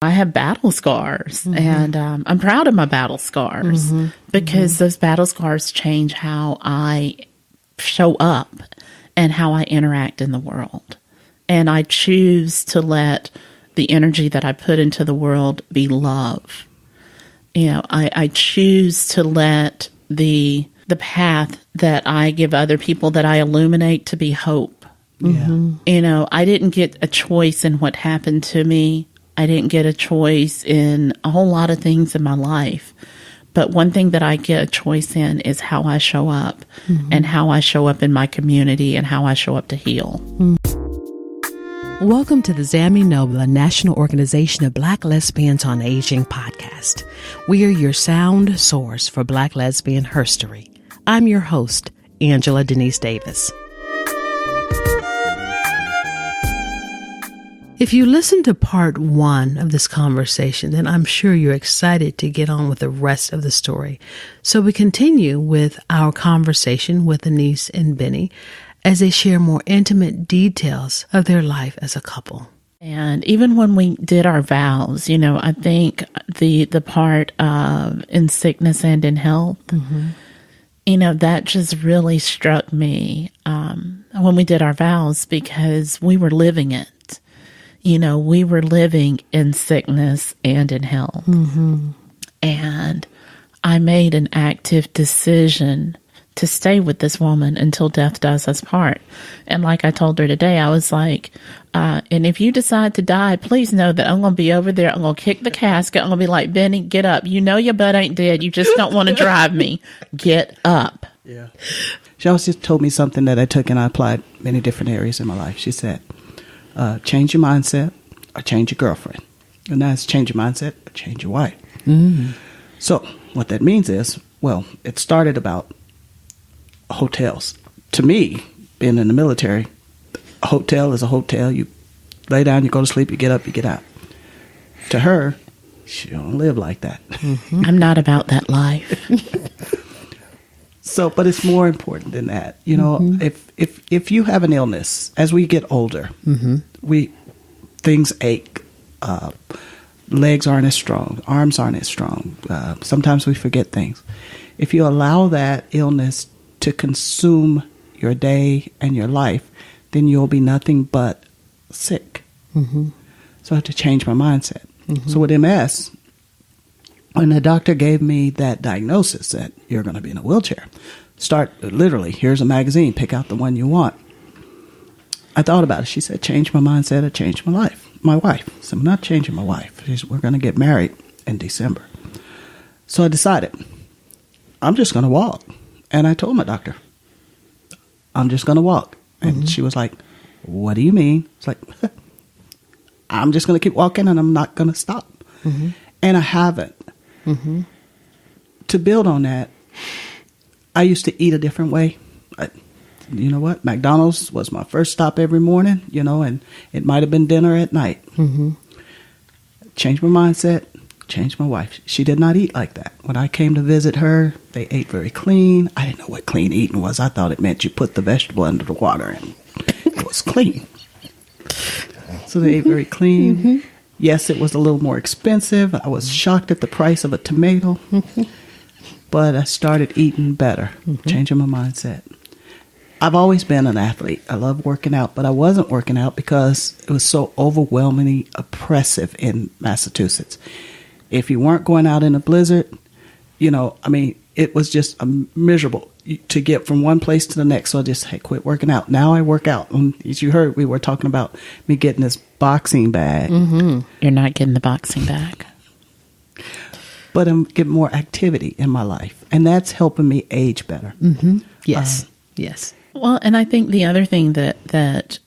I have battle scars, and I'm proud of my battle scars because those battle scars change how I show up and how I interact in the world. And I choose to let the energy that I put into the world be love. I choose to let the path that I give other people, that I illuminate, to be hope. Yeah. I didn't get a choice in what happened to me. I didn't get a choice in a whole lot of things in my life. But one thing that I get a choice in is how I show up and how I show up in my community and how I show up to heal. Welcome to the Zami Nobla National Organization of Black Lesbians on Aging podcast. We are your sound source for Black lesbian herstory. I'm your host, Angela Denise Davis. If you listen to part 1 of this conversation, then I'm sure you're excited to get on with the rest of the story. So we continue with our conversation with Annise and Benae as they share more intimate details of their life as a couple. And even when we did our vows, I think the part of in sickness and in health, that just really struck me when we did our vows, because we were living it. We were living in sickness and in health. And I made an active decision to stay with this woman until death does us part. And like I told her today, I was like, and if you decide to die, please know that I'm going to be over there. I'm going to kick the casket. I'm going to be like, Benae, get up. Your butt ain't dead. You just don't want to drive me. Get up. Yeah. She always just told me something that I took and I applied many different areas in my life. She said, change your mindset or change your girlfriend. And that's change your mindset or change your wife. So what that means is, it started about hotels. To me, being in the military, a hotel is a hotel. You lay down, you go to sleep, you get up, you get out. To her, she don't live like that. I'm not about that life. So, but it's more important than that. If you have an illness, as we get older, things ache. Legs aren't as strong. Arms aren't as strong. Sometimes we forget things. If you allow that illness to consume your day and your life, then you'll be nothing but sick. So I had to change my mindset. So with MS, when the doctor gave me that diagnosis that you're going to be in a wheelchair, literally, here's a magazine, pick out the one you want. I thought about it. She said, change my mindset or change my life. My wife. So I'm not changing my wife. We're going to get married in December. So I decided, I'm just going to walk. And I told my doctor, I'm just going to walk. And she was like, what do you mean? It's like, I'm just going to keep walking and I'm not going to stop. And I haven't. To build on that, I used to eat a different way. You know what? McDonald's was my first stop every morning, and it might have been dinner at night. Changed my mindset, changed my wife. She did not eat like that. When I came to visit her, they ate very clean. I didn't know what clean eating was. I thought it meant you put the vegetable under the water and it was clean. So they ate very clean. Yes, it was a little more expensive. I was shocked at the price of a tomato. But I started eating better, changing my mindset. I've always been an athlete. I love working out, but I wasn't working out because it was so overwhelmingly oppressive in Massachusetts. If you weren't going out in a blizzard, it was just miserable to get from one place to the next. So I just quit working out. Now I work out. And as you heard, we were talking about me getting this boxing bag. You're not getting the boxing bag. But I'm getting more activity in my life. And that's helping me age better. Yes. Yes. Well, and I think the other thing that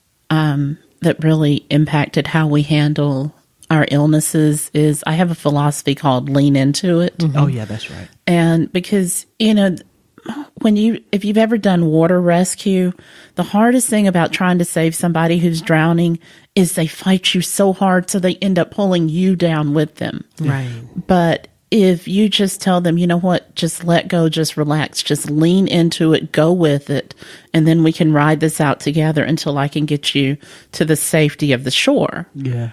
really impacted how we handle our illnesses is I have a philosophy called lean into it. Oh, yeah, that's right. And because, if you've ever done water rescue, the hardest thing about trying to save somebody who's drowning is they fight you so hard so they end up pulling you down with them. Right. But if you just tell them, you know what, just let go, just relax, just lean into it, go with it, and then we can ride this out together until I can get you to the safety of the shore. Yeah.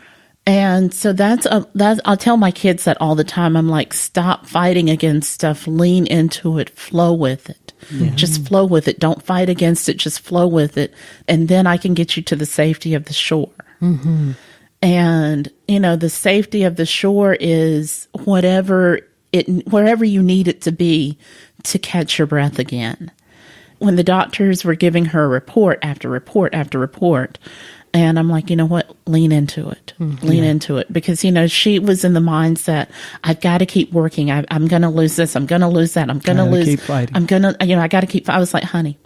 And so that's I'll tell my kids that all the time. I'm like, stop fighting against stuff. Lean into it. Flow with it. Yeah. Just flow with it. Don't fight against it. Just flow with it. And then I can get you to the safety of the shore. Mm-hmm. And, the safety of the shore is wherever you need it to be to catch your breath again. When the doctors were giving her report after report after report, and I'm like, you know what? Lean into it. Mm-hmm. Lean into it. Because, she was in the mindset, I've got to keep working. I'm going to lose this. I'm going to lose that. I'm going to lose. Keep fighting. I'm going to, I got to keep. I was like, honey,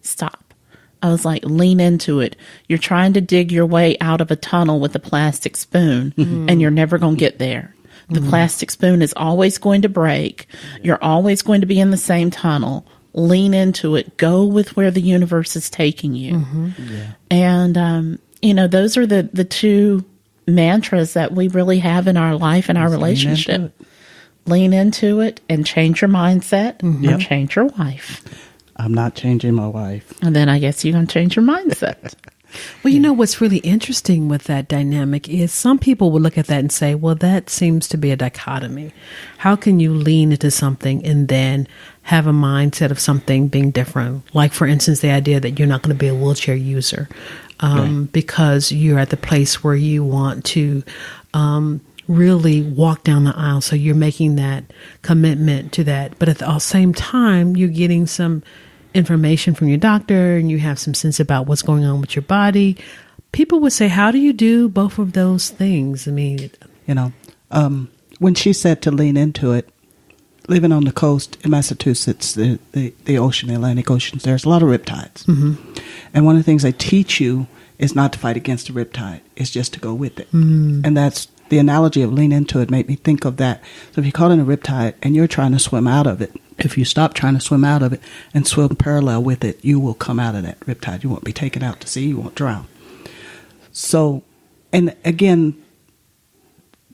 stop. I was like, lean into it. You're trying to dig your way out of a tunnel with a plastic spoon, and you're never going to get there. The plastic spoon is always going to break. You're always going to be in the same tunnel. Lean into it. Go with where the universe is taking you. Mm-hmm. Yeah. And, those are the two mantras that we really have in our life and our relationship. Lean into it and change your mindset or change your wife. I'm not changing my wife. And then I guess you're going to change your mindset. Well, what's really interesting with that dynamic is some people will look at that and say, well, that seems to be a dichotomy. How can you lean into something and then have a mindset of something being different? Like, for instance, the idea that you're not going to be a wheelchair user because you're at the place where you want to really walk down the aisle. So you're making that commitment to that. But at the same time, you're getting some information from your doctor and you have some sense about what's going on with your body. People would say, how do you do both of those things? I mean, when she said to lean into it, living on the coast in Massachusetts, the ocean, the Atlantic Ocean, there's a lot of riptides. Mm-hmm. And one of the things they teach you is not to fight against the riptide. It's just to go with it. Mm. And that's the analogy of lean into it made me think of that. So if you're caught in a riptide and you're trying to swim out of it, if you stop trying to swim out of it and swim parallel with it, you will come out of that riptide. You won't be taken out to sea. You won't drown. So, and again,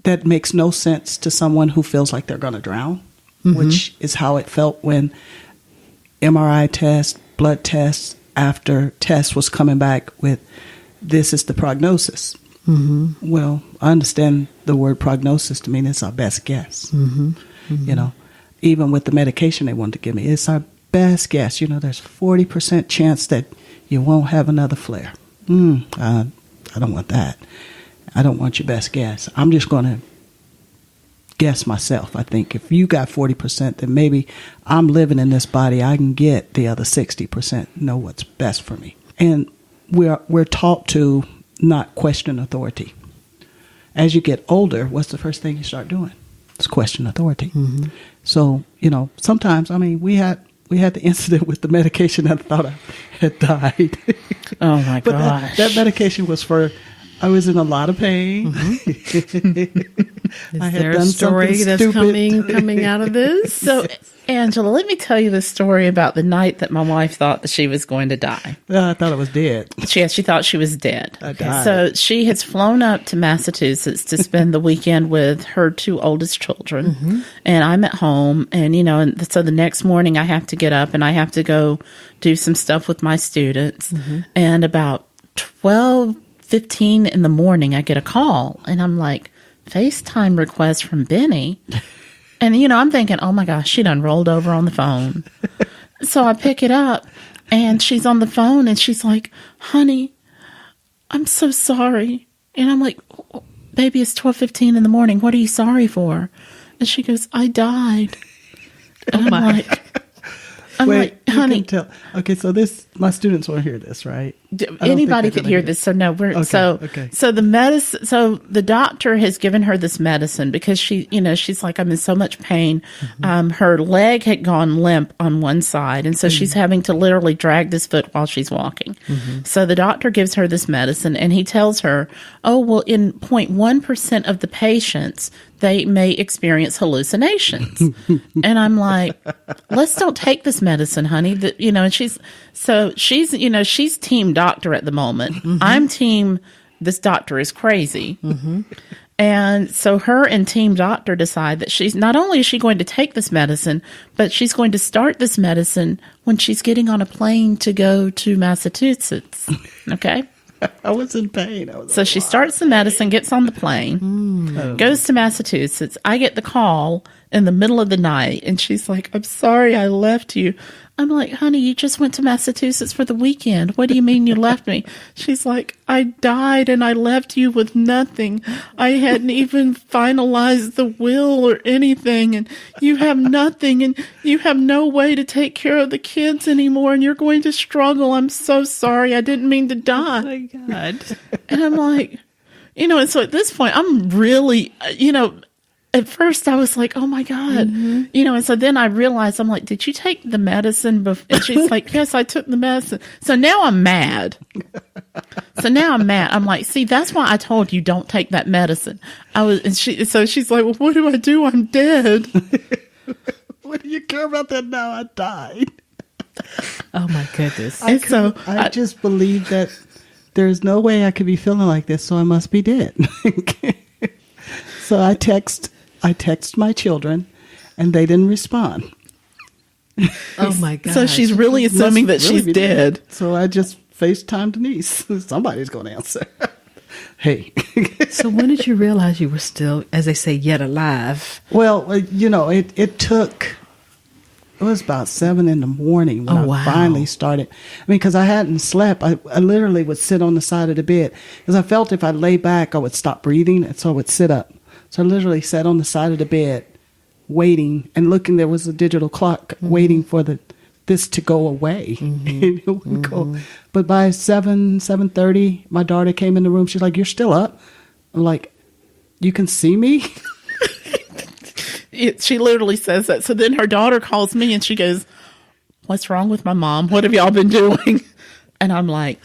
that makes no sense to someone who feels like they're going to drown, which is how it felt when MRI tests, blood tests, after tests was coming back with, this is the prognosis. Mm-hmm. Well, I understand the word prognosis to mean it's our best guess. Mm-hmm. Mm-hmm. Even with the medication they wanted to give me, it's our best guess. There's 40% chance that you won't have another flare. I don't want that. I don't want your best guess. I'm just going to guess myself. I think if you got 40%, then maybe I'm living in this body. I can get the other 60%, know what's best for me. And we're taught to not question authority. As you get older, what's the first thing you start doing? It's question authority. Mm-hmm. So, sometimes, we had the incident with the medication that I thought I had died. Oh my gosh. That medication was for, I was in a lot of pain. Mm-hmm. Is there a story that's coming out of this? So, Angela, let me tell you the story about the night that my wife thought that she was going to die. I thought I was dead. She thought she was dead. I died. So she has flown up to Massachusetts to spend the weekend with her two oldest children. Mm-hmm. And I'm at home. And, and so the next morning I have to get up and I have to go do some stuff with my students. Mm-hmm. And about 12:15 in the morning, I get a call. And I'm like, FaceTime request from Benae. And, I'm thinking, oh, my gosh, she done rolled over on the phone. So I pick it up, and she's on the phone, and she's like, honey, I'm so sorry. And I'm like, baby, it's 12:15 in the morning. What are you sorry for? And she goes, I died. And I'm like, honey. Tell. Okay, so my students won't hear this, right? Anybody could hear this. So no, so the medicine. So the doctor has given her this medicine because she's like, I'm in so much pain. Mm-hmm. Her leg had gone limp on one side, and so she's having to literally drag this foot while she's walking. Mm-hmm. So the doctor gives her this medicine, and he tells her, oh, well, in 0.1% of the patients, they may experience hallucinations. And I'm like, let's don't take this medicine, honey. And she's team doctor at the moment. Mm-hmm. I'm team, this doctor is crazy. Mm-hmm. And so her and team doctor decide that she's not only is she going to take this medicine, but she's going to start this medicine when she's getting on a plane to go to Massachusetts. Okay. I was in pain. So she starts the medicine, gets on the plane, goes to Massachusetts. I get the call in the middle of the night, and she's like, I'm sorry I left you. I'm like, honey, you just went to Massachusetts for the weekend. What do you mean you left me? She's like, I died and I left you with nothing. I hadn't even finalized the will or anything, and you have nothing, and you have no way to take care of the kids anymore, and you're going to struggle. I'm so sorry. I didn't mean to die. Oh my God. And I'm like, and so at this point, I'm really, at first I was like, oh my God, and so then I realized, I'm like, did you take the medicine? And she's like, yes, I took the medicine. So now I'm mad. I'm like, see, that's why I told you don't take that medicine. So she's like, well, what do I do? I'm dead. What do you care about that now? I died. Oh my goodness. I just believe that there's no way I could be feeling like this, so I must be dead. So I text my children, and they didn't respond. Oh my God. So she's really assuming that she's dead. So I just FaceTimed Denise. Somebody's going to answer. Hey. So when did you realize you were still, as they say, yet alive? Well, it was about 7 a.m. when I finally started. I mean, because I hadn't slept. I literally would sit on the side of the bed because I felt if I lay back, I would stop breathing, and so I would sit up. So I literally sat on the side of the bed, waiting and looking. There was a digital clock waiting for this to go away. It wouldn't go. But by 7:30, my daughter came in the room. She's like, "You're still up?" I'm like, "You can see me?" She literally says that. So then her daughter calls me and she goes, what's wrong with my mom? What have y'all been doing? And I'm like,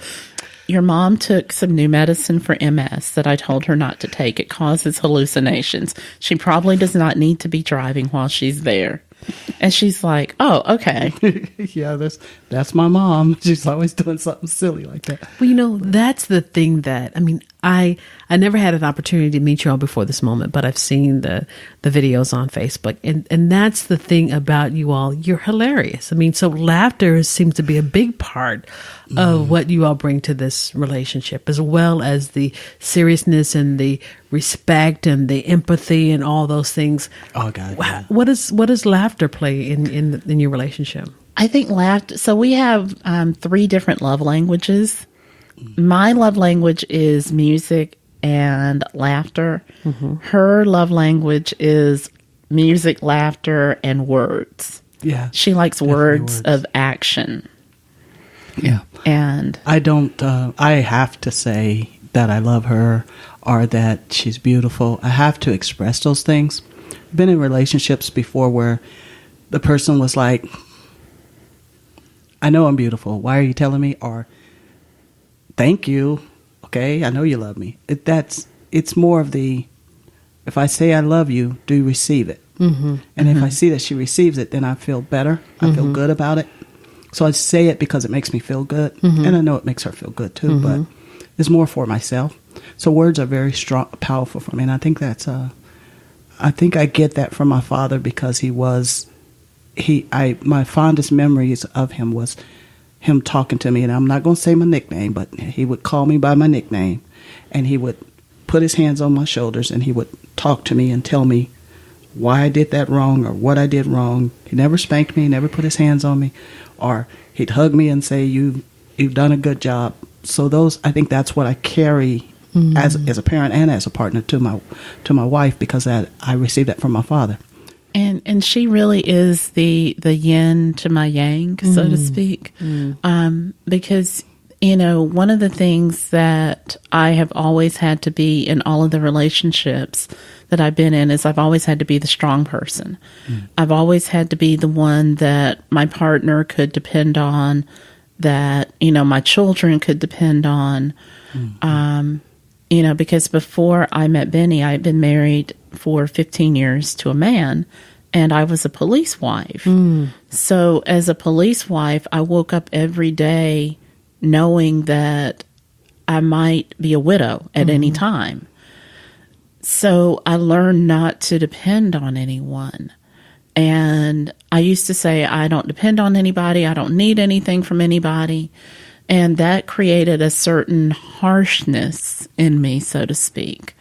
your mom took some new medicine for MS that I told her not to take. It causes hallucinations. She probably does not need to be driving while she's there. And she's like, oh, okay. Yeah, that's my mom. She's always doing something silly like that. Well, that's the thing that, I never had an opportunity to meet you all before this moment, but I've seen the videos on Facebook. And that's the thing about you all. You're hilarious. So laughter seems to be a big part of what you all bring to this relationship, as well as the seriousness and the respect and the empathy and all those things. Oh God. Yeah. What does laughter play in your relationship? I think laughter. So we have 3 different love languages. My love language is music and laughter. Her love language is music, laughter, and words. Yeah. She likes words of action. Yeah. And I have to say that I love her or that she's beautiful. I have to express those things. I've been in relationships before where the person was like, I know I'm beautiful. Why are you telling me? Or, thank you. Okay, I know you love me. It's more of the, if I say I love you, do you receive it? And if I see that she receives it, then I feel better. I feel good about it. So I say it because it makes me feel good. And I know it makes her feel good too, but it's more for myself. So words are very strong, powerful for me. And I think I think I get that from my father because my fondest memories of him was him talking to me, and I'm not going to say my nickname, but he would call me by my nickname, and he would put his hands on my shoulders, and he would talk to me and tell me why I did that wrong or what I did wrong. He never spanked me, never put his hands on me, or he'd hug me and say, you've done a good job. So I think that's what I carry as a parent and as a partner to my wife, because I received that from my father. And she really is the yin to my yang, so to speak. Because, one of the things that I have always had to be in all of the relationships that I've been in is I've always had to be the strong person. I've always had to be the one that my partner could depend on, that, my children could depend on. Because before I met Benae, I had been married for 15 years to a man, and I was a police wife. So as a police wife, I woke up every day knowing that I might be a widow at any time. So I learned not to depend on anyone. And I used to say, I don't depend on anybody. I don't need anything from anybody. And that created a certain harshness in me, so to speak.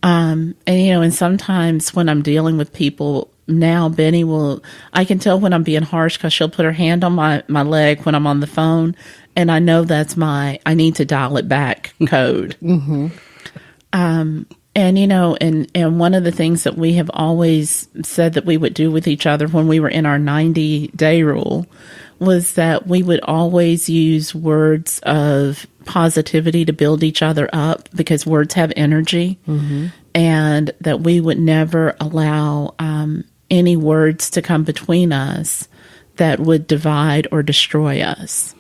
And sometimes when I'm dealing with people now, I can tell when I'm being harsh because she'll put her hand on my leg when I'm on the phone. And I know that's I need to dial it back code. And one of the things that we have always said that we would do with each other when we were in our 90-day rule was that we would always use words of positivity to build each other up, because words have energy, and that we would never allow any words to come between us that would divide or destroy us.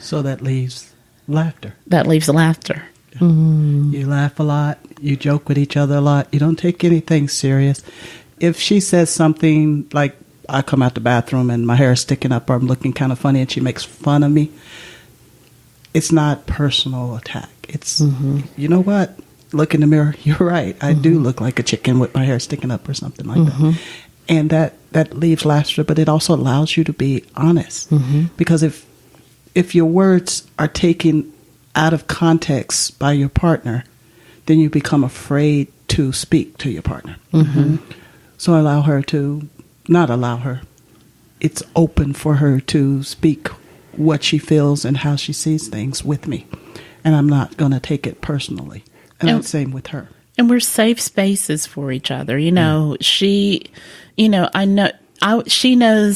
So that leaves laughter. That leaves laughter. You laugh a lot. You joke with each other a lot. You don't take anything serious. If she says something like, I come out the bathroom and my hair is sticking up or I'm looking kind of funny and she makes fun of me, it's not personal attack. It's, you know what? Look in the mirror. You're right. I do look like a chicken with my hair sticking up or something like that. And that leaves laughter, but it also allows you to be honest. Because if your words are taken out of context by your partner, then you become afraid to speak to your partner. So it's open for her to speak what she feels and how she sees things with me. And I'm not going to take it personally. And that's the same with her. And we're safe spaces for each other. She knows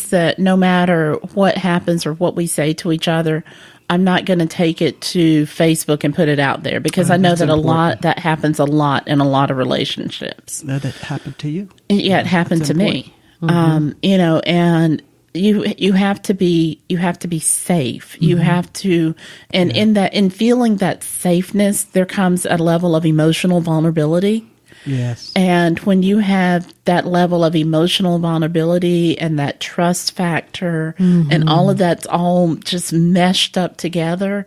that no matter what happens or what we say to each other, I'm not going to take it to Facebook and put it out there, because I know that that happens a lot in a lot of relationships. That happened to you. Yeah, it happened to me. And you have to be safe. You have to, and in feeling that safeness, there comes a level of emotional vulnerability. Yes. And when you have that level of emotional vulnerability and that trust factor and all of that's all just meshed up together,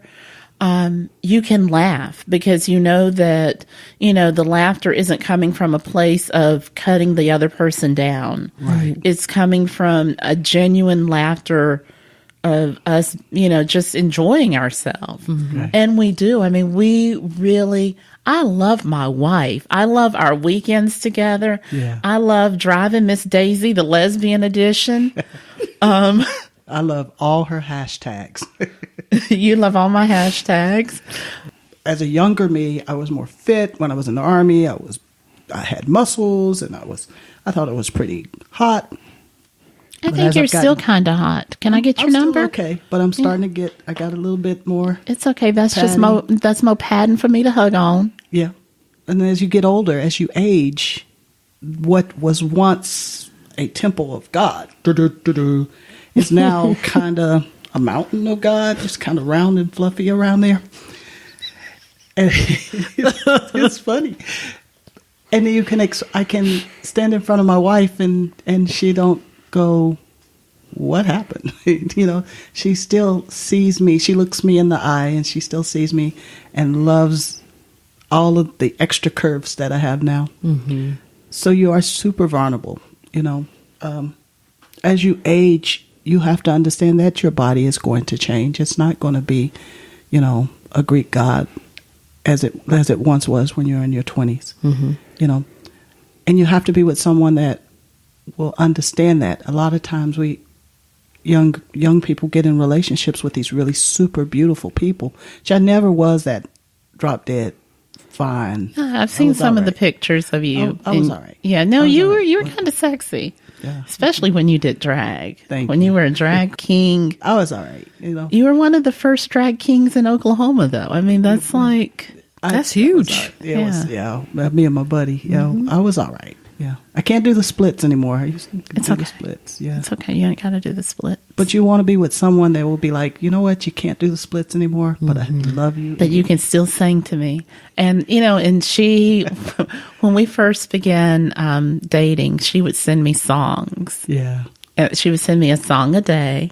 you can laugh, because you know that, the laughter isn't coming from a place of cutting the other person down. Right. It's coming from a genuine laughter of us, just enjoying ourselves. Right. And we do. I mean, I love my wife. I love our weekends together. Yeah. I love driving Miss Daisy, the lesbian edition. I love all her hashtags. You love all my hashtags. As a younger me, I was more fit. When I was in the Army, I had muscles, and I thought it was pretty hot. I think you're still kind of hot. Can I get your number? Still okay, but I'm starting to I got a little bit more. It's okay. That's padding. That's more padding for me to hug on. Yeah. And then as you get older, as you age, what was once a temple of God is now kind of a mountain of God, just kind of round and fluffy around there. And it's funny. And then I can stand in front of my wife and she don't go, what happened? She still sees me. She looks me in the eye and she still sees me and loves all of the extra curves that I have now. So you are super vulnerable. As you age, you have to understand that your body is going to change. It's not going to be, a Greek god as it once was when you're in your 20s. And you have to be with someone that will understand that. A lot of times young people get in relationships with these really super beautiful people, which I never was that drop dead fine. I've seen some of the pictures of you. I was all right. Yeah, no, you were kind of sexy. Yeah. Especially when you did drag. Thank when you. you were a drag king. I was all right. You were one of the first drag kings in Oklahoma, though. I mean, that's that's huge. Me and my buddy. I was all right. Yeah. I can't do the splits anymore. I used to do the splits. Yeah. It's okay. You ain't got to do the splits. But you want to be with someone that will be like, you know what? You can't do the splits anymore, but I love you. That you can still sing to me. And, and she, when we first began dating, she would send me songs. Yeah. She would send me a song a day.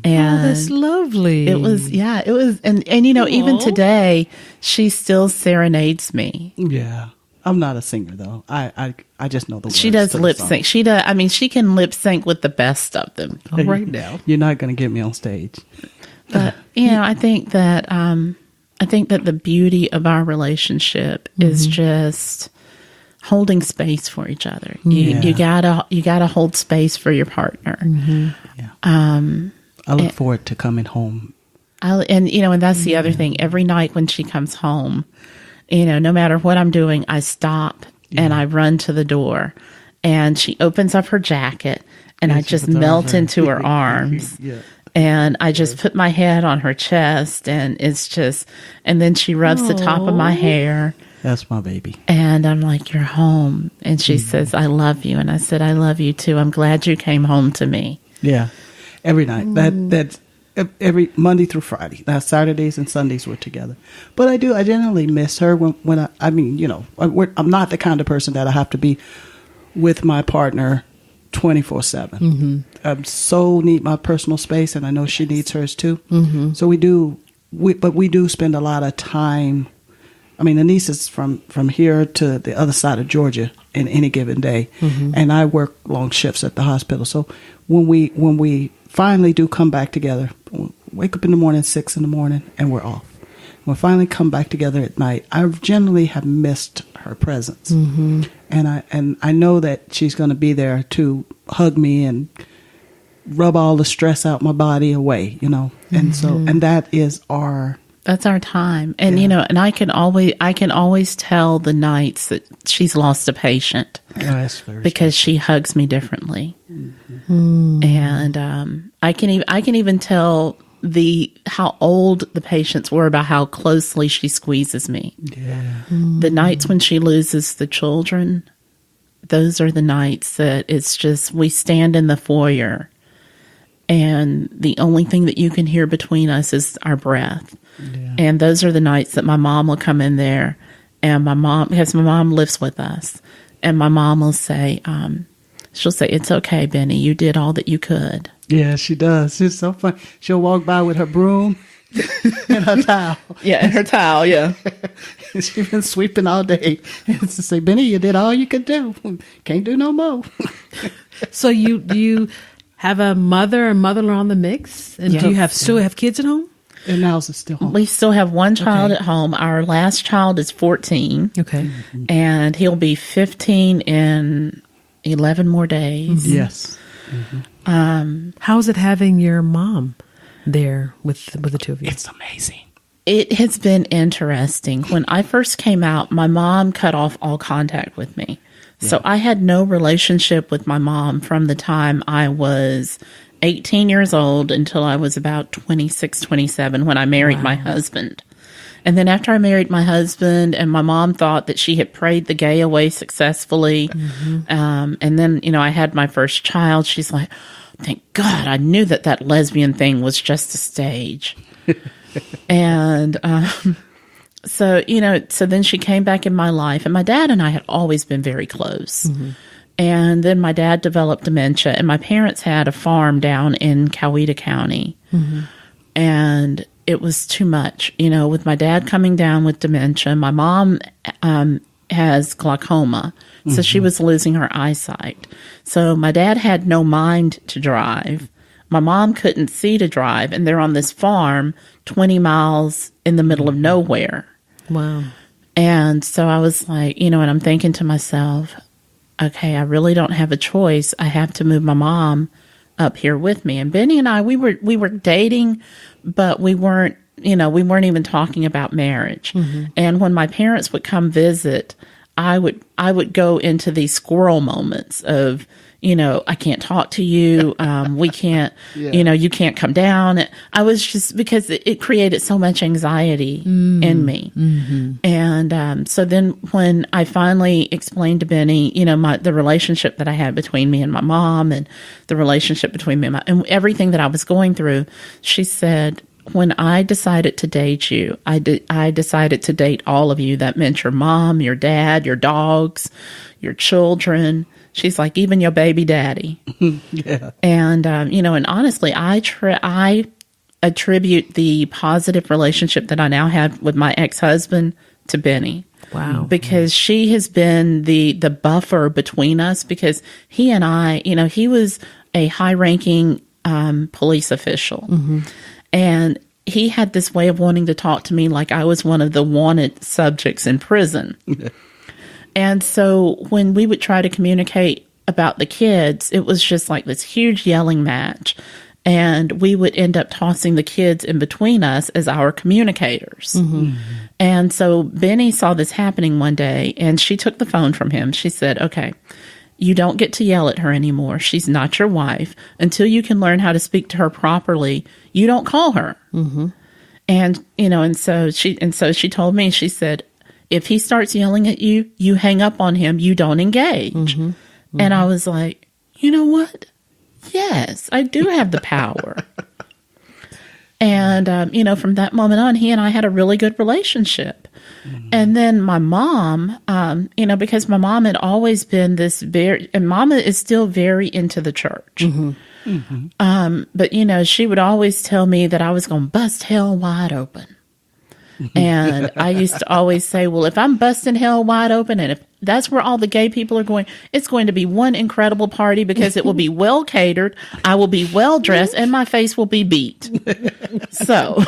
And that's lovely. It was, and even today, she still serenades me. Yeah. I'm not a singer though. I just know the words. She does lip sync. She can lip sync with the best of them. Right now. You're not going to get me on stage. But, I think that the beauty of our relationship is just holding space for each other. You gotta hold space for your partner. Yeah. I look forward to coming home. And that's the other thing. Every night when she comes home, no matter what I'm doing, I stop and I run to the door, and she opens up her jacket, and I just melt into her arms. And I just put my head on her chest, and and then she rubs the top of my hair. That's my baby. And I'm like, "You're home." And she says, "I love you." And I said, "I love you too. I'm glad you came home to me." Yeah. Every night. That's every Monday through Friday. Now Saturdays and Sundays we're together. But I generally miss her when I'm not the kind of person that I have to be with my partner 24/7. I so need my personal space, and I know she needs hers too. So we do spend a lot of time. I mean, Annise is from here to the other side of Georgia in any given day, and I work long shifts at the hospital. So when we finally do come back together, wake up in the morning, 6 a.m, and we're off. When we finally come back together at night, I generally have missed her presence, and I know that she's going to be there to hug me and rub all the stress out my body away, and that is that's our time. And and I can always tell the nights that she's lost a patient because she hugs me differently. And I can even tell how old the patients were by how closely she squeezes me. The nights when she loses the children, those are the nights that it's just, we stand in the foyer, and the only thing that you can hear between us is our breath. And those are the nights that my mom will come in there, and because my mom lives with us, and my mom will say, she'll say, "It's okay, Benae, you did all that you could." Yeah, she does. It's so fun. She'll walk by with her broom and her towel. And her towel, She's been sweeping all day. And to say, "Benae, you did all you could do. Can't do no more." So you have a mother and mother-in-law on the mix? And do you still have kids at home? And Nels is still home. We still have one child at home. Our last child is 14. Okay. And he'll be 15 in 11 more days. Yes. How is it having your mom there with the two of you? It's amazing. It has been interesting. When I first came out, my mom cut off all contact with me. So I had no relationship with my mom from the time I was 18 years old until I was about 26, 27 when I married my husband. And then after I married my husband, and my mom thought that she had prayed the gay away successfully. And then, I had my first child. She's like, "Thank God, I knew that lesbian thing was just a stage." And so then she came back in my life, and my dad and I had always been very close. And then my dad developed dementia, and my parents had a farm down in Coweta County. And it was too much, with my dad coming down with dementia. My mom has glaucoma, so she was losing her eyesight. So my dad had no mind to drive. My mom couldn't see to drive, and they're on this farm 20 miles in the middle of nowhere. Wow. And so I was like, and I'm thinking to myself, okay, I really don't have a choice. I have to move my mom up here with me. And Benae and I, we were dating, but we weren't even talking about marriage. And when my parents would come visit, I would go into these squirrel moments of, I can't talk to you. We can't, you can't come down. I was just, because it created so much anxiety in me. And so then when I finally explained to Benae, the relationship that I had between me and my mom, and the relationship between me and everything that I was going through, she said, "When I decided to date you, I decided to date all of you. That meant your mom, your dad, your dogs, your children." She's like, "Even your baby daddy." And, and honestly, I attribute the positive relationship that I now have with my ex-husband to Benae. Wow. Because she has been the buffer between us, because he and I, he was a high-ranking police official. And he had this way of wanting to talk to me like I was one of the wanted subjects in prison. And so when we would try to communicate about the kids, it was just like this huge yelling match. And we would end up tossing the kids in between us as our communicators. Mm-hmm. And so Benae saw this happening one day, and she took the phone from him. She said, okay, you don't get to yell at her anymore. She's not your wife. Until you can learn how to speak to her properly, you don't call her. Mm-hmm. And, and so she told me, she said, if he starts yelling at you, you hang up on him. You don't engage. Mm-hmm. Mm-hmm. And I was like, you know what? Yes, I do have the power. And, from that moment on, he and I had a really good relationship. Mm-hmm. And then my mom, because my mom had always been and Mama is still very into the church. Mm-hmm. Mm-hmm. But, she would always tell me that I was going to bust hell wide open. And I used to always say, well, if I'm busting hell wide open and if that's where all the gay people are going, it's going to be one incredible party because it will be well catered. I will be well dressed and my face will be beat. So.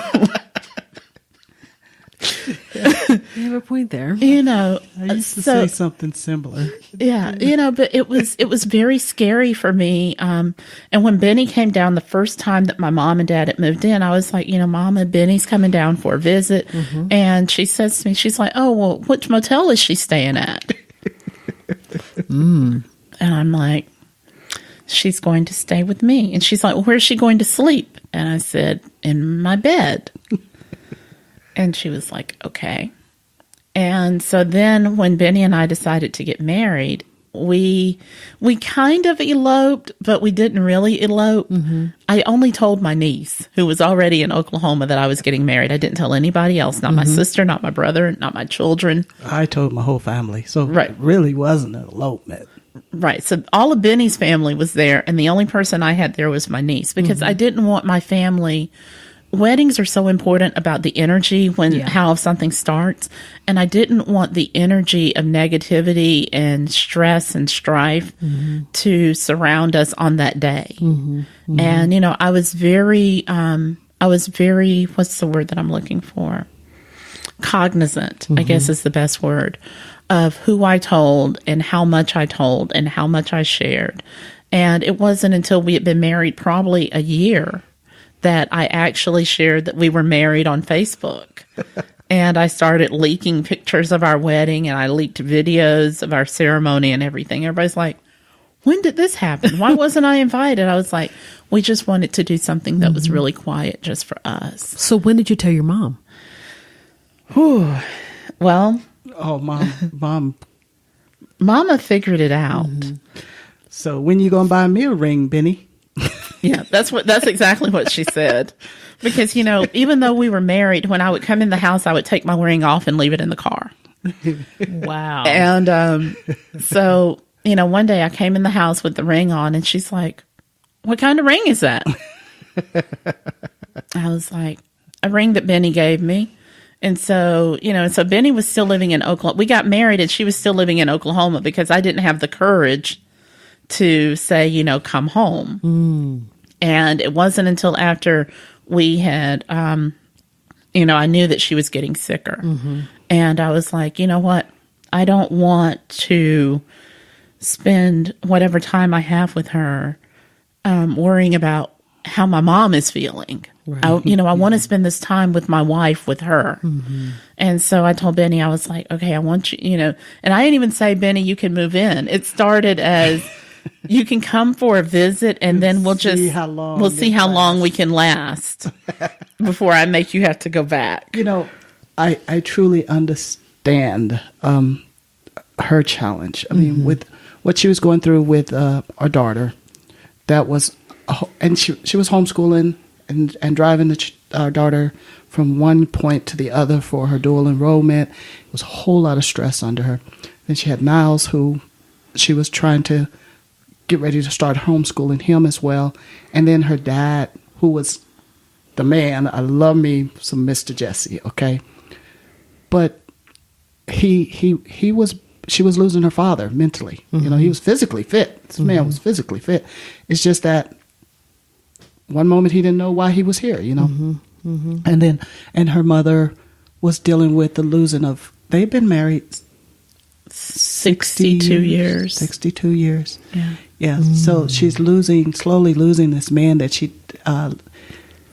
You have a point there. I used to say something similar. Yeah, but it was very scary for me. And when Benae came down the first time that my mom and dad had moved in, I was like, Mama, Benny's coming down for a visit. Mm-hmm. And she says to me, she's like, oh, well, which motel is she staying at? And I'm like, she's going to stay with me. And she's like, well, where's she going to sleep? And I said, in my bed. And she was like, okay. And so then when Benae and I decided to get married, we kind of eloped, but we didn't really elope. Mm-hmm. I only told my niece, who was already in Oklahoma, that I was getting married. I didn't tell anybody else, not my sister, not my brother, not my children. I told my whole family. So It really wasn't an elopement. Right. So all of Benny's family was there, and the only person I had there was my niece, because I didn't want my family. Weddings are so important about the energy how something starts. And I didn't want the energy of negativity and stress and strife to surround us on that day. Mm-hmm. Mm-hmm. And, I was very, what's the word that I'm looking for? Cognizant, I guess is the best word, of who I told and how much I told and how much I shared. And it wasn't until we had been married probably a year that I actually shared that we were married on Facebook. And I started leaking pictures of our wedding, and I leaked videos of our ceremony and everything. Everybody's like, when did this happen? Why wasn't I invited? I was like, we just wanted to do something that was really quiet just for us. So when did you tell your mom? Well. Oh, Mom. Mama figured it out. Mm-hmm. So when you going to buy me a ring, Benae? Yeah, that's exactly what she said. Because, even though we were married, when I would come in the house, I would take my ring off and leave it in the car. Wow. And so, one day I came in the house with the ring on, and she's like, what kind of ring is that? I was like, a ring that Benae gave me. And so, so Benae was still living in Oklahoma. We got married, and she was still living in Oklahoma because I didn't have the courage to say, come home. Mm. And it wasn't until after we had, I knew that she was getting sicker. Mm-hmm. And I was like, you know what? I don't want to spend whatever time I have with her worrying about how my mom is feeling. Right. I want to spend this time with my wife, with her. Mm-hmm. And so I told Benae, I was like, okay, I want you, and I didn't even say, Benae, you can move in. It started as, you can come for a visit, and then we'll see how long we can last before I make you have to go back. I truly understand her challenge. I mean, with what she was going through with our daughter, that was, and she was homeschooling and driving our daughter from one point to the other for her dual enrollment. It was a whole lot of stress under her. Then she had Niles, who she was trying to get ready to start homeschooling him as well. And then her dad, who was the man. I love me some Mr. Jesse, okay? But she was losing her father mentally. Mm-hmm. He was physically fit. This man was physically fit. It's just that one moment he didn't know why he was here, you know. And her mother was dealing with the losing of, they've been married 62 years. 62 years. Yeah. So she's slowly losing this man that she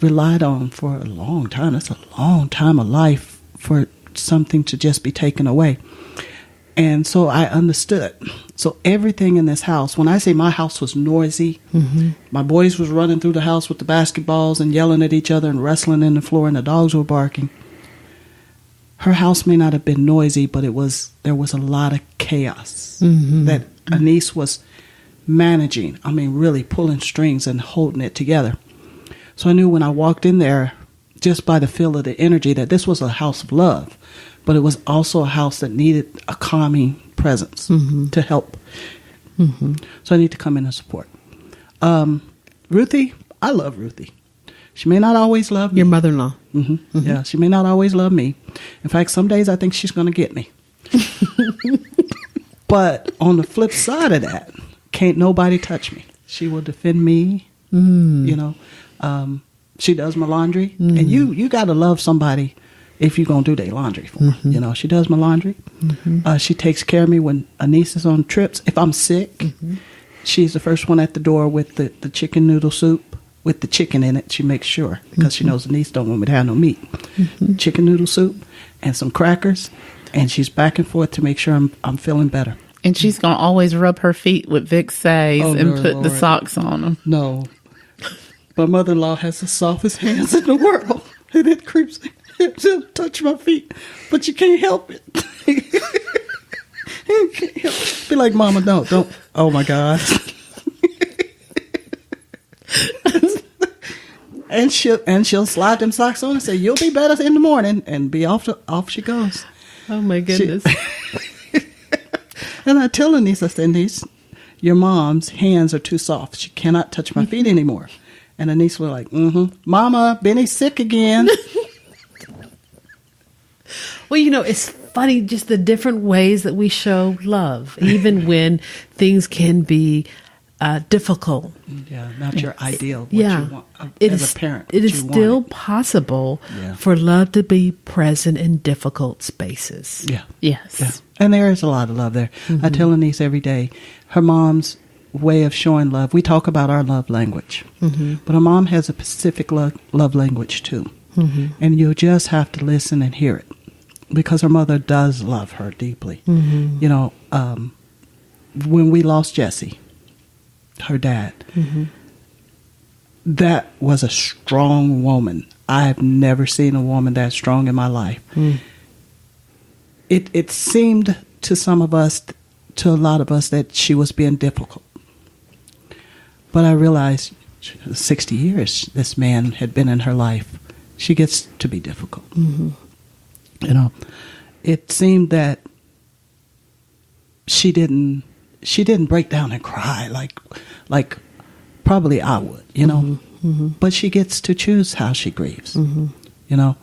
relied on for a long time. That's a long time of life for something to just be taken away. And so I understood. So everything in this house, when I say my house was noisy, my boys was running through the house with the basketballs and yelling at each other and wrestling in the floor, and the dogs were barking. Her house may not have been noisy, but there was a lot of chaos that Annise was managing. I mean, really pulling strings and holding it together. So I knew when I walked in there, just by the feel of the energy, that this was a house of love. But it was also a house that needed a calming presence to help. So I need to come in and support. Ruthie, I love Ruthie. She may not always love me. Your mother-in-law. Yeah, she may not always love me. In fact, some days I think she's going to get me. But on the flip side of that, can't nobody touch me. She will defend me. You know, she does my laundry. And you got to love somebody if you're going to do their laundry for her. You know, she does my laundry. She takes care of me when Annise is on trips. If I'm sick, she's the first one at the door with the chicken noodle soup with the chicken in it. She makes sure, because she knows Annise don't want me to have no meat. Chicken noodle soup and some crackers, and she's back and forth to make sure I'm feeling better. And she's going to always rub her feet with Vicks Says and put the socks on them. No. My mother-in-law has the softest hands in the world. And it creeps. She'll touch my feet, but you can't help it. Be like, Mama, don't. Oh my God. and she'll slide them socks on and say, "You'll be better in the morning," and be off she goes. Oh my goodness. And I tell Annise, I said, Annise, your mom's hands are too soft. She cannot touch my feet anymore. And Annise was like, Mama, Benny's sick again. Well, you know, it's funny just the different ways that we show love, even when things can be difficult. Yeah, not your ideal. What You want as a parent. It is still possible for love to be present in difficult spaces. Yeah. Yes. Yeah. And there is a lot of love there. I tell Annise every day, her mom's way of showing love, we talk about our love language, but her mom has a specific love language too. And you just have to listen and hear it, because her mother does love her deeply. You know, when we lost Jesse, her dad, that was a strong woman. I've never seen a woman that strong in my life. It seemed to some of us, to a lot of us, that she was being difficult. But I realized 60 years this man had been in her life. She gets to be difficult. You know, it seemed that she didn't break down and cry like probably I would, you know. But she gets to choose how she grieves, you know.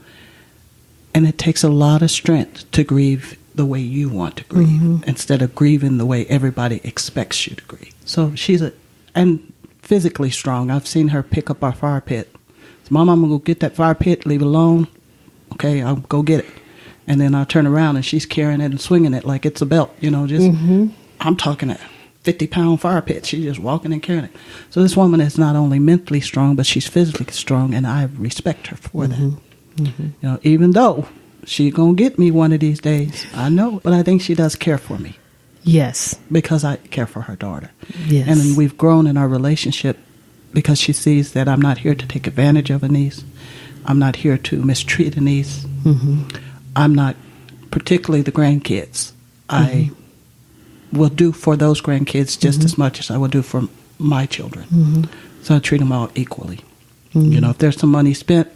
And it takes a lot of strength to grieve the way you want to grieve instead of grieving the way everybody expects you to grieve. So and physically strong. I've seen her pick up our fire pit. Mom, I'm going to go get that fire pit, leave it alone. Okay, I'll go get it. And then I'll turn around and she's carrying it and swinging it like it's a belt, you know, just, I'm talking a 50-pound fire pit. She's just walking and carrying it. So this woman is not only mentally strong, but she's physically strong, and I respect her for that. You know, even though she's going to get me one of these days, I know, but I think she does care for me. Yes. Because I care for her daughter. Yes. And we've grown in our relationship because she sees that I'm not here to take advantage of Annise. I'm not here to mistreat Annise. I'm not, particularly the grandkids. I will do for those grandkids just as much as I will do for my children. So I treat them all equally. You know, if there's some money spent,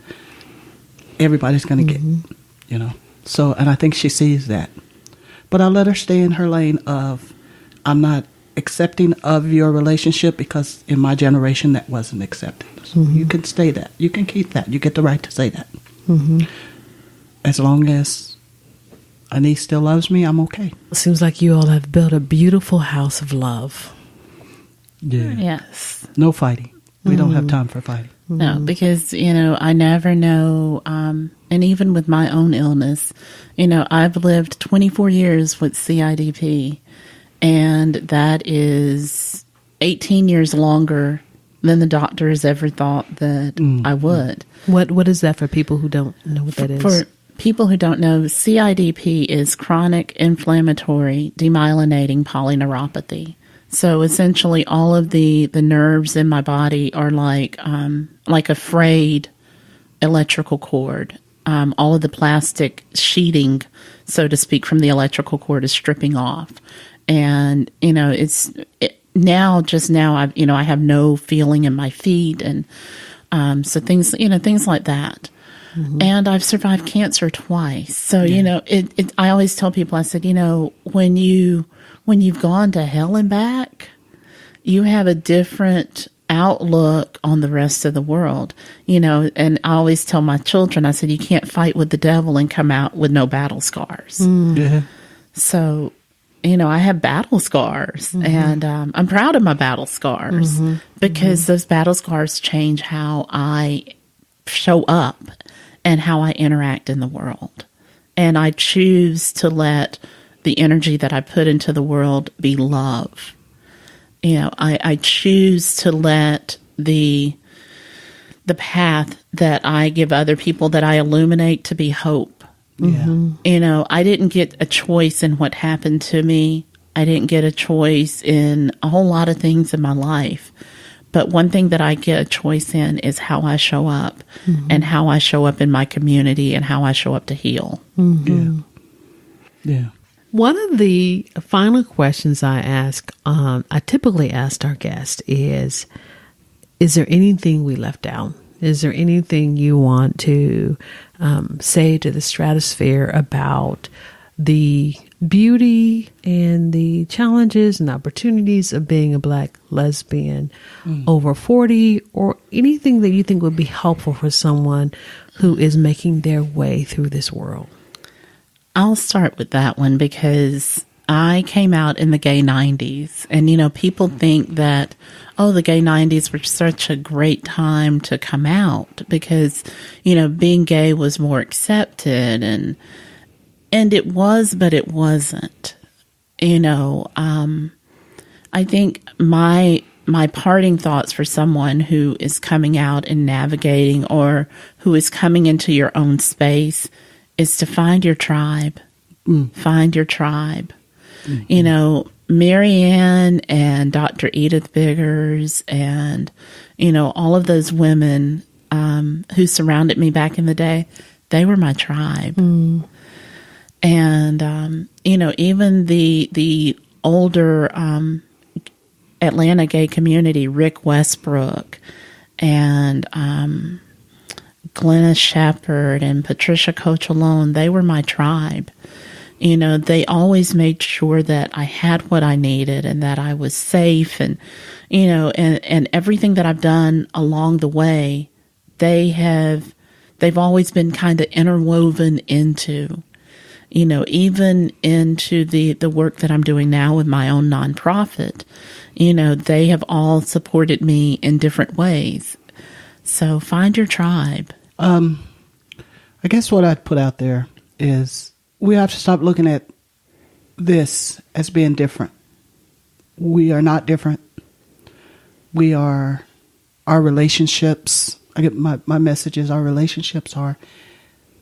everybody's going to get, you know. So, and I think she sees that. But I let her stay in her lane of, I'm not accepting of your relationship, because in my generation that wasn't accepted. So you can stay that. You can keep that. You get the right to say that. As long as Annise still loves me, I'm okay. It seems like you all have built a beautiful house of love. Yeah. Yes. No fighting. We don't have time for fighting. No, because, I never know. And even with my own illness, I've lived 24 years with CIDP, and that is 18 years longer than the doctors ever thought that I would. What is that for people who don't know what that is? For people who don't know, CIDP is chronic inflammatory demyelinating polyneuropathy. So essentially, all of the nerves in my body are like a frayed electrical cord. All of the plastic sheeting, so to speak, from the electrical cord is stripping off, and now I have no feeling in my feet, and so things like that. Mm-hmm. And I've survived cancer twice. So I always tell people, I said, when you've gone to hell and back, you have a different outlook on the rest of the world, and I always tell my children, I said, you can't fight with the devil and come out with no battle scars. Yeah. So, I have battle scars, and I'm proud of my battle scars because those battle scars change how I show up and how I interact in the world. And I choose to let the energy that I put into the world be love. I choose to let the path that I give other people, that I illuminate, to be hope. Yeah. I didn't get a choice in what happened to me. I didn't get a choice in a whole lot of things in my life. But one thing that I get a choice in is how I show up and how I show up in my community and how I show up to heal. Yeah. Yeah. One of the final questions I typically ask our guests is there anything we left out? Is there anything you want to say to the stratosphere about the beauty and the challenges and opportunities of being a Black lesbian over 40, or anything that you think would be helpful for someone who is making their way through this world? I'll start with that one because I came out in the gay 90s, and, people think that, the gay 90s were such a great time to come out because, being gay was more accepted, and it was, but it wasn't. I think my parting thoughts for someone who is coming out and navigating, or who is coming into your own space, is to find your tribe. Find your tribe. Marianne and Dr. Edith Biggers and, all of those women who surrounded me back in the day, they were my tribe. And, even the older Atlanta gay community, Rick Westbrook and Glenna Shepherd and Patricia Cochalone, they were my tribe. They always made sure that I had what I needed and that I was safe, and, and everything that I've done along the way, they've always been kind of interwoven into, even into the work that I'm doing now with my own nonprofit. They have all supported me in different ways. So find your tribe. I guess what I'd put out there is we have to stop looking at this as being different. We are not different. Our relationships, my message is our relationships are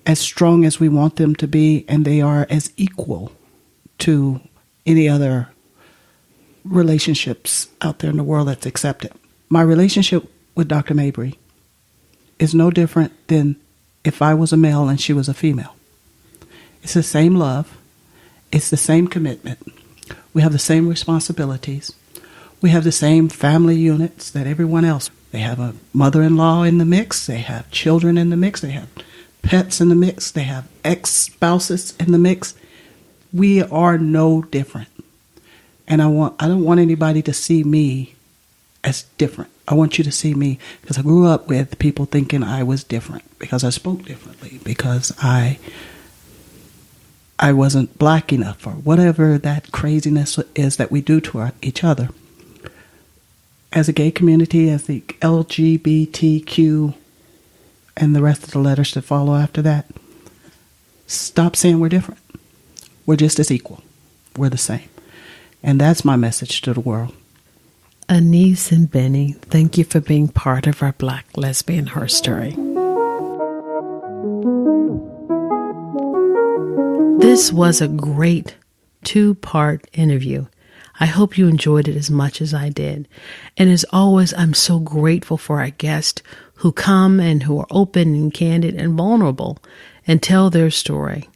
as strong as we want them to be, and they are as equal to any other relationships out there in the world that's accepted. My relationship with Dr. Mabry is no different than if I was a male and she was a female. It's the same love. It's the same commitment. We have the same responsibilities. We have the same family units that everyone else. They have a mother-in-law in the mix. They have children in the mix. They have pets in the mix. They have ex-spouses in the mix. We are no different. And I don't want anybody to see me as different. I want you to see me, because I grew up with people thinking I was different, because I spoke differently, because I wasn't Black enough, or whatever that craziness is that we do to each other. as a gay community, as the LGBTQ and the rest of the letters that follow after that, stop saying we're different. We're just as equal. We're the same. And that's my message to the world. Annise and Benae, thank you for being part of our Black Lesbian Her Story. This was a great 2-part interview. I hope you enjoyed it as much as I did. And as always, I'm so grateful for our guests who come and who are open and candid and vulnerable and tell their story.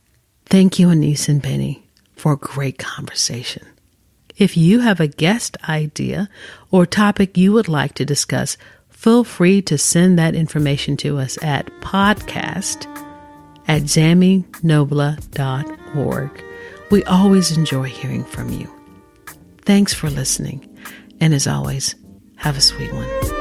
Thank you, Annise and Benae, for a great conversation. If you have a guest idea or topic you would like to discuss, feel free to send that information to us at podcast@ZammyNobla.org. We always enjoy hearing from you. Thanks for listening. And as always, have a sweet one.